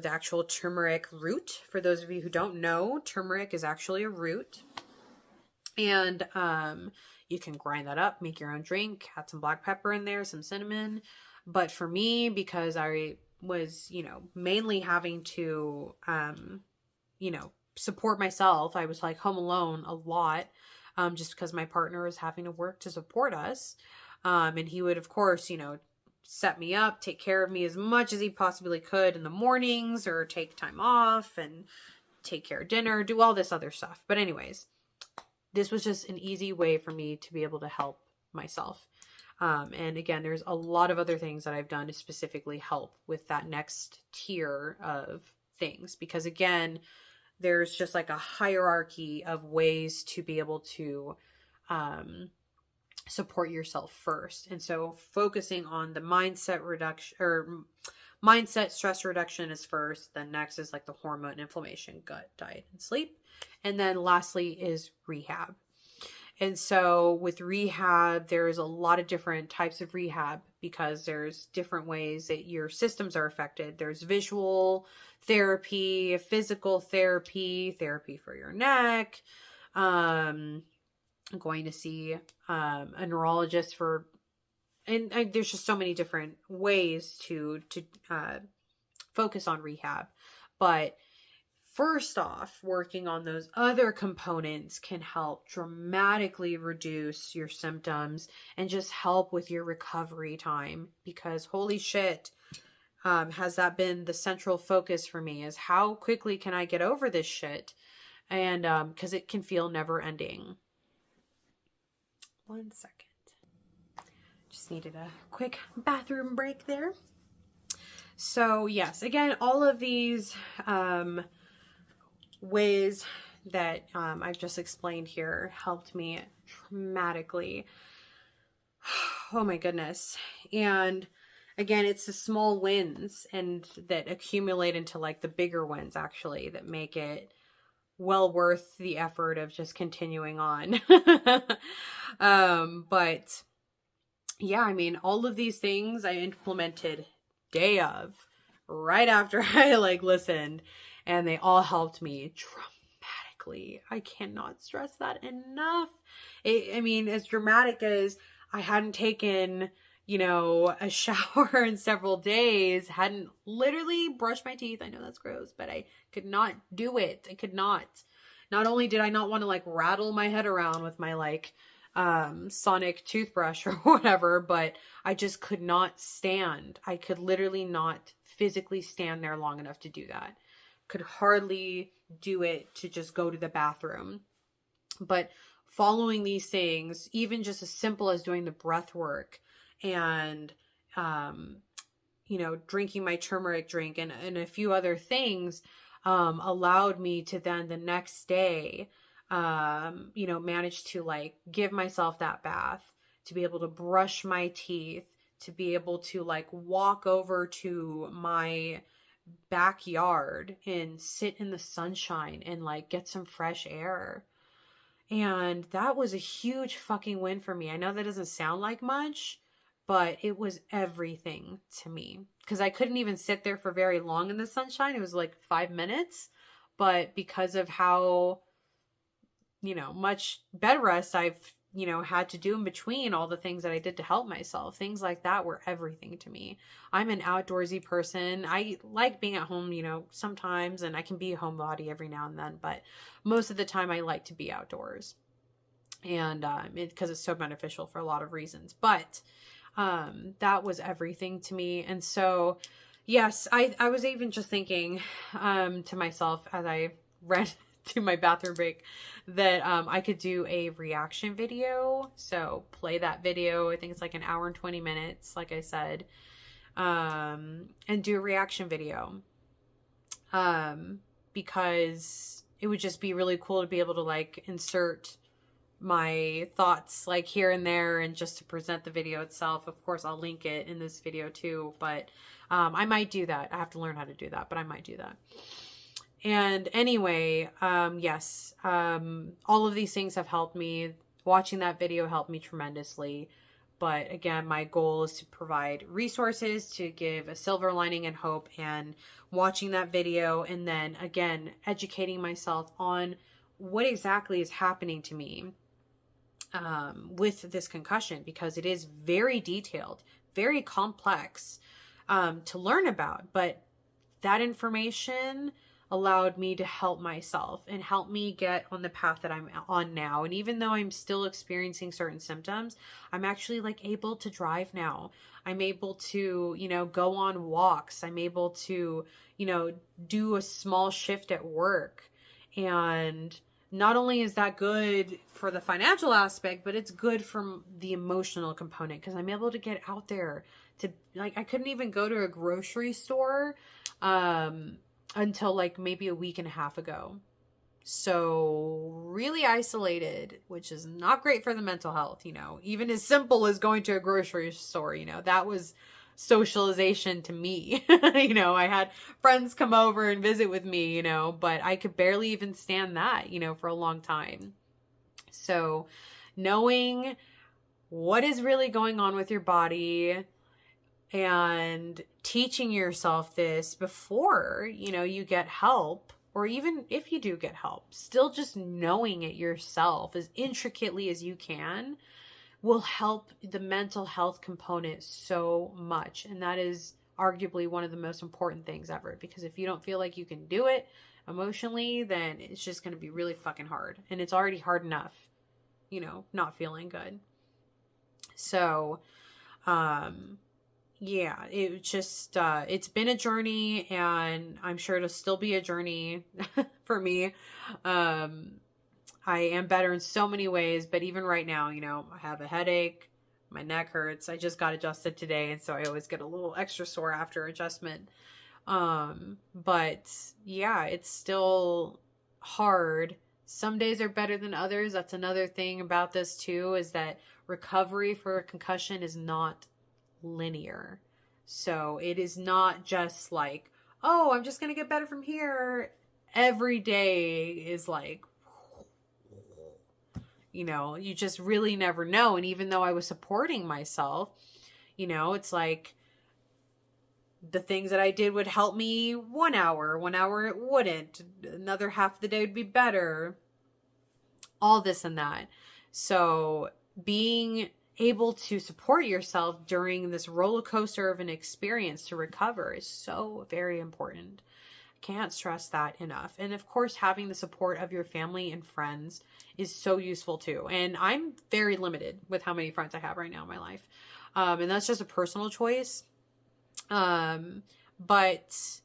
actual turmeric root. For those of you who don't know, turmeric is actually a root. And you can grind that up, make your own drink, add some black pepper in there, some cinnamon. But for me, because I was, mainly having to, support myself, I was like home alone a lot, just because my partner was having to work to support us. And he would, of course, set me up, take care of me as much as he possibly could in the mornings, or take time off and take care of dinner, do all this other stuff. But anyways, this was just an easy way for me to be able to help myself. And again, there's a lot of other things that I've done to specifically help with that next tier of things, because again, there's just like a hierarchy of ways to be able to support yourself first. And so focusing on the mindset reduction, or mindset stress reduction, is first. Then next is like the hormone, inflammation, gut, diet, and sleep. And then lastly is rehab. And so with rehab, there's a lot of different types of rehab, because there's different ways that your systems are affected. There's visual therapy, physical therapy, therapy for your neck. I'm going to see a neurologist for, and there's just so many different ways to focus on rehab. But first off, working on those other components can help dramatically reduce your symptoms and just help with your recovery time, because holy shit, has that been the central focus for me, is how quickly can I get over this shit? And because it can feel never ending. 1 second. Just needed a quick bathroom break there. So yes, again, all of these ways that I've just explained here helped me dramatically. Oh my goodness. And again, it's the small wins and that accumulate into like the bigger wins, actually, that make it well worth the effort of just continuing on. But yeah, I mean, all of these things I implemented day of, right after I listened, and they all helped me dramatically. I cannot stress that enough. I mean, as dramatic as I hadn't taken, a shower in several days, hadn't literally brushed my teeth. I know that's gross, but I could not do it. I could not. Not only did I not want to rattle my head around with my sonic toothbrush or whatever, but I just could not stand. I could literally not physically stand there long enough to do that. Could hardly do it to just go to the bathroom. But following these things, even just as simple as doing the breath work and, drinking my turmeric drink and a few other things, allowed me to then the next day, manage to give myself that bath, to be able to brush my teeth, to be able to walk over to my backyard and sit in the sunshine and get some fresh air. And that was a huge fucking win for me. I know that doesn't sound like much, but it was everything to me, because I couldn't even sit there for very long in the sunshine. It was 5 minutes, but because of how, much bed rest I've, had to do in between all the things that I did to help myself, things like that were everything to me. I'm an outdoorsy person. I like being at home, sometimes, and I can be a homebody every now and then, but most of the time I like to be outdoors, and because it's so beneficial for a lot of reasons. But that was everything to me. And so, yes, I was even just thinking to myself as I ran to my bathroom break that I could do a reaction video. So play that video. I think it's an hour and 20 minutes, like I said, and do a reaction video, because it would just be really cool to be able to insert my thoughts here and there, and just to present the video itself. Of course, I'll link it in this video too, but I might do that. I have to learn how to do that, but I might do that. And anyway, yes, all of these things have helped me. Watching that video helped me tremendously. But again, my goal is to provide resources to give a silver lining and hope, and watching that video, and then again, educating myself on what exactly is happening to me with this concussion, because it is very detailed, very complex to learn about. But that information allowed me to help myself and help me get on the path that I'm on now. And even though I'm still experiencing certain symptoms, I'm actually like able to drive now. I'm able to, go on walks. I'm able to, do a small shift at work. And not only is that good for the financial aspect, but it's good from the emotional component, because I'm able to get out there to, like, I couldn't even go to a grocery store until like maybe a week and a half ago. So really isolated, which is not great for the mental health, even as simple as going to a grocery store, that was socialization to me. I had friends come over and visit with me, but I could barely even stand that, for a long time. So knowing what is really going on with your body and teaching yourself this before, you get help, or even if you do get help, still just knowing it yourself as intricately as you can will help the mental health component so much. And that is arguably one of the most important things ever, because if you don't feel like you can do it emotionally, then it's just going to be really fucking hard. And it's already hard enough, not feeling good. So, yeah, it just, it's been a journey, and I'm sure it'll still be a journey for me. I am better in so many ways, but even right now, I have a headache, my neck hurts. I just got adjusted today, and so I always get a little extra sore after adjustment. But yeah, it's still hard. Some days are better than others. That's another thing about this too, is that recovery for a concussion is not linear. So it is not just like, oh, I'm just going to get better from here. Every day is like, you just really never know. And even though I was supporting myself, it's like the things that I did would help me 1 hour, 1 hour it wouldn't, another half of the day would be better, all this and that. So being able to support yourself during this roller coaster of an experience to recover is so very important. Can't stress that enough. And of course, having the support of your family and friends is so useful too. And I'm very limited with how many friends I have right now in my life. And that's just a personal choice. But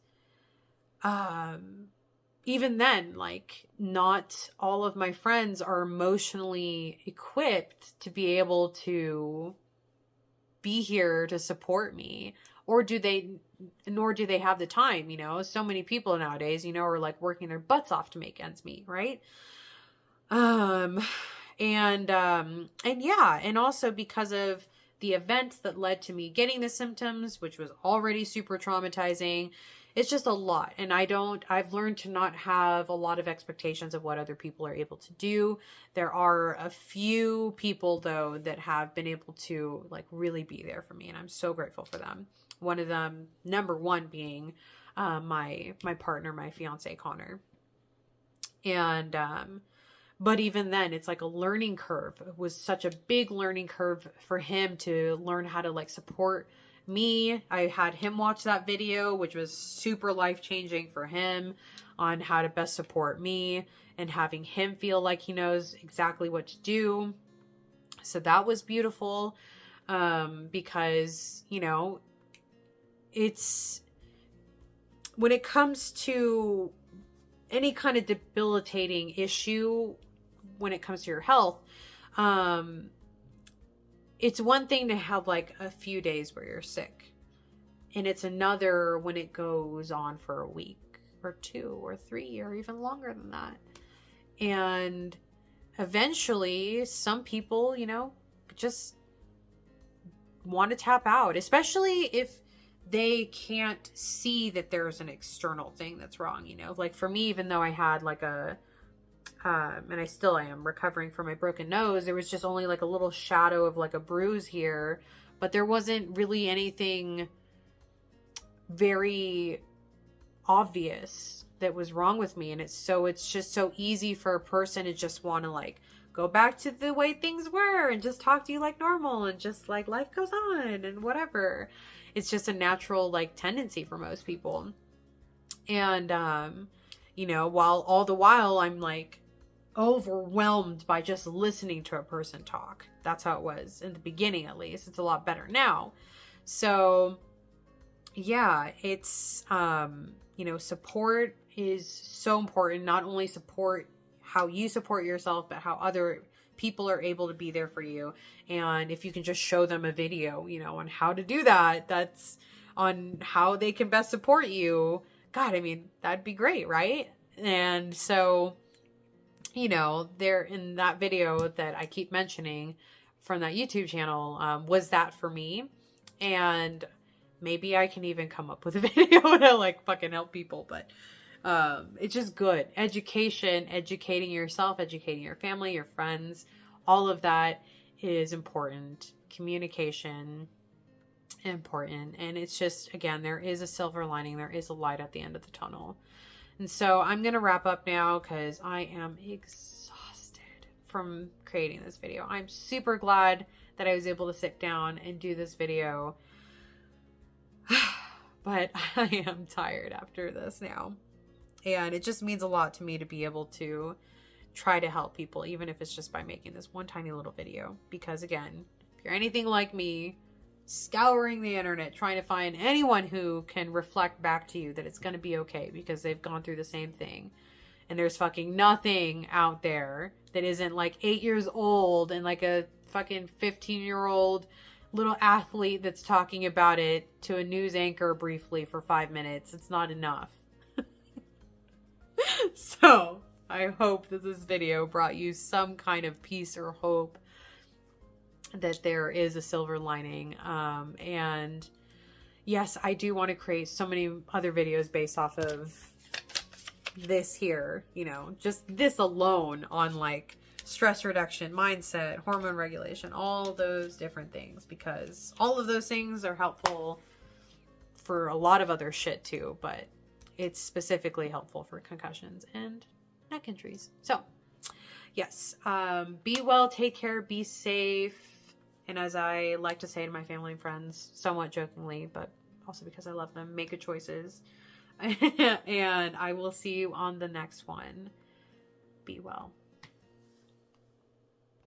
even then, like, not all of my friends are emotionally equipped to be able to be here to support me, nor do they have the time. So many people nowadays, are like working their butts off to make ends meet, right? And yeah, and also because of the events that led to me getting the symptoms, which was already super traumatizing, it's just a lot. And I've learned to not have a lot of expectations of what other people are able to do. There are a few people though that have been able to like really be there for me, and I'm so grateful for them. One of them, number one, being my partner, my fiance, Connor. And but even then, it's like a learning curve. It was such a big learning curve for him to learn how to like support me. I had him watch that video, which was super life-changing for him on how to best support me, and having him feel like he knows exactly what to do. So that was beautiful, because, it's, when it comes to any kind of debilitating issue, when it comes to your health, it's one thing to have like a few days where you're sick, and it's another when it goes on for a week or 2 or 3 or even longer than that. And eventually some people, just want to tap out, especially if they can't see that there's an external thing that's wrong. Like for me, even though I had like and I still am recovering from my broken nose, there was just only like a little shadow of like a bruise here, but there wasn't really anything very obvious that was wrong with me. And it's just so easy for a person to just want to like go back to the way things were and just talk to you like normal and just like life goes on and whatever. It's just a natural like tendency for most people. And, you know, all the while I'm like overwhelmed by just listening to a person talk. That's how it was in the beginning, at least. It's a lot better now. So yeah, it's, you know, support is so important. Not only support how you support yourself, but how other people are able to be there for you. And if you can just show them a video, you know, on how to do that, that's on how they can best support you. God, I mean, that'd be great, right? And so, you know, there in that video that I keep mentioning from that YouTube channel, was that for me. And maybe I can even come up with a video to like fucking help people, but it's just good. Education, educating yourself, educating your family, your friends, all of that is important. Communication, important. And it's just, again, there is a silver lining. There is a light at the end of the tunnel. And so I'm going to wrap up now because I am exhausted from creating this video. I'm super glad that I was able to sit down and do this video. But I am tired after this now. And it just means a lot to me to be able to try to help people, even if it's just by making this one tiny little video. Because again, if you're anything like me, scouring the internet, trying to find anyone who can reflect back to you that it's going to be okay because they've gone through the same thing. And there's fucking nothing out there that isn't like 8 years old and like a fucking 15-year-old little athlete that's talking about it to a news anchor briefly for 5 minutes. It's not enough. So I hope that this video brought you some kind of peace or hope that there is a silver lining. And yes, I do want to create so many other videos based off of this here, you know, just this alone on like stress reduction, mindset, hormone regulation, all those different things, because all of those things are helpful for a lot of other shit too, but it's specifically helpful for concussions and neck injuries. So yes, be well, take care, be safe. And as I like to say to my family and friends, somewhat jokingly, but also because I love them, make good choices. And I will see you on the next one. Be well.